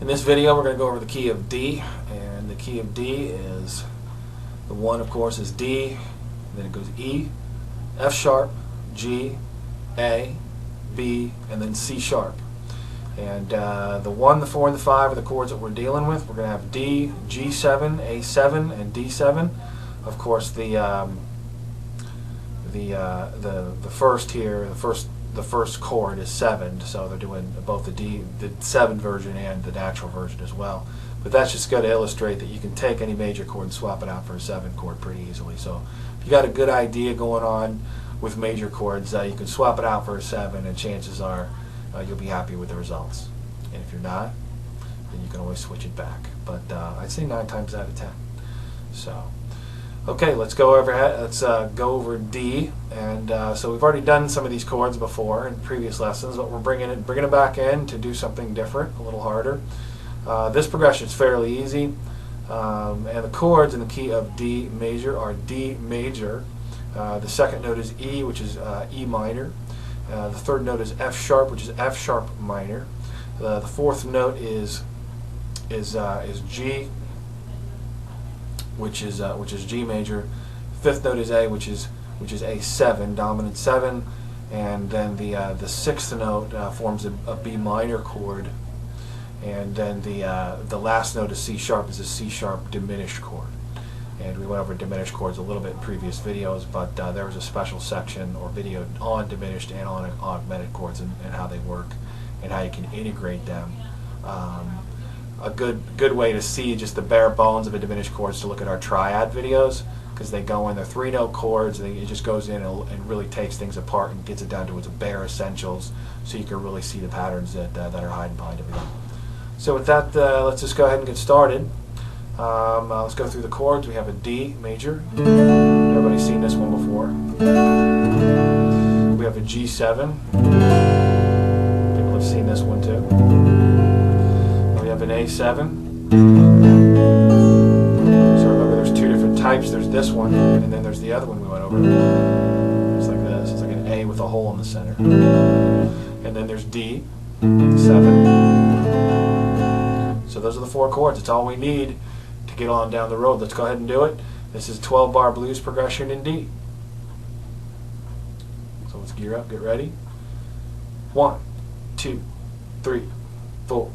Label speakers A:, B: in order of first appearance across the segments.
A: In this video we're going to go over the key of D, and the key of D is, the 1 of course is D, then it goes E, F sharp, G, A, B, and then C sharp. And the 1, the 4, and the 5 are the chords that we're dealing with. We're going to have D, G7, A7, and D7. Of course the first here, the first chord is 7, so they're doing both the 7 version and the natural version as well. But that's just going to illustrate that you can take any major chord and swap it out for a 7 chord pretty easily. So if you got a good idea going on with major chords, you can swap it out for a 7, and chances are you'll be happy with the results. And if you're not, then you can always switch it back. But I'd say 9 times out of 10. So. Okay, let's go over D, and so we've already done some of these chords before in previous lessons, but we're bringing it back in to do something different, a little harder. This progression is fairly easy, and the chords in the key of D major are D major. The second note is E, which is E minor. The third note is F sharp, which is F sharp minor. The fourth note is G, which is G major. Fifth note is A, which is A7, dominant 7, and then the sixth note forms a B minor chord, and then the last note is C sharp, is a C sharp diminished chord. And we went over diminished chords a little bit in previous videos, but there was a special section or video on diminished and on augmented chords and how they work and how you can integrate them. A good way to see just the bare bones of a diminished chord is to look at our triad videos, because they go in, they're 3-note chords, and it just goes in and really takes things apart and gets it down to its bare essentials, so you can really see the patterns that are hiding behind everything. So with that, let's just go ahead and get started. Let's go through the chords. We have a D major. Everybody's seen this one before. We have a G7. People have seen this one too. We have an A7. So remember, there's 2 different types. There's this one, and then there's the other one we went over. It's like this. It's like an A with a hole in the center. And then there's D, 7. So those are the 4 chords. It's all we need to get on down the road. Let's go ahead and do it. This is 12-bar blues progression in D. So let's gear up, get ready. 1, 2, 3, 4.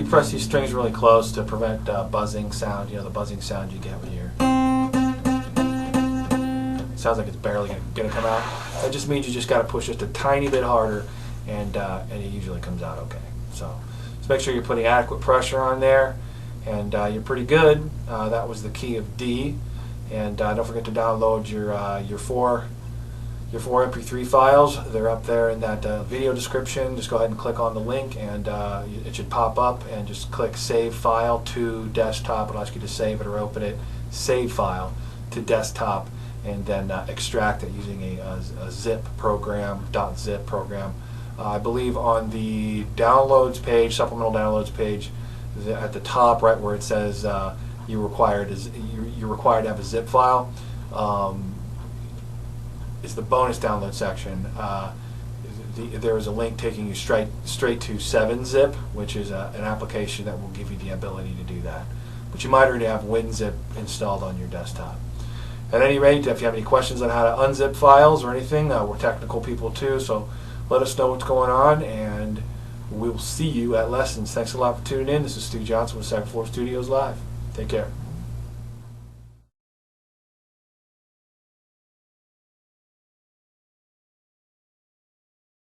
A: Press these strings really close to prevent buzzing sound. You know, the buzzing sound you get when you're... It sounds like it's barely going to come out. That just means you just got to push just a tiny bit harder, and it usually comes out okay. So just make sure you're putting adequate pressure on there, and you're pretty good. That was the key of D. And don't forget to download your 4 MP3 files. They're up there in that video description. Just go ahead and click on the link, and it should pop up, and just click Save File to Desktop. It'll ask you to save it or open it. Save File to Desktop, and then extract it using a zip program, .zip program. I believe on the downloads page, supplemental downloads page, at the top right where it says you're required to have a zip file. is the bonus download section. There is a link taking you straight to 7-Zip, which is an application that will give you the ability to do that. But you might already have WinZip installed on your desktop. At any rate, if you have any questions on how to unzip files or anything, we're technical people too, so let us know what's going on, and we will see you at lessons. Thanks a lot for tuning in. This is Stu Johnson with Second Floor Studios Live. Take care.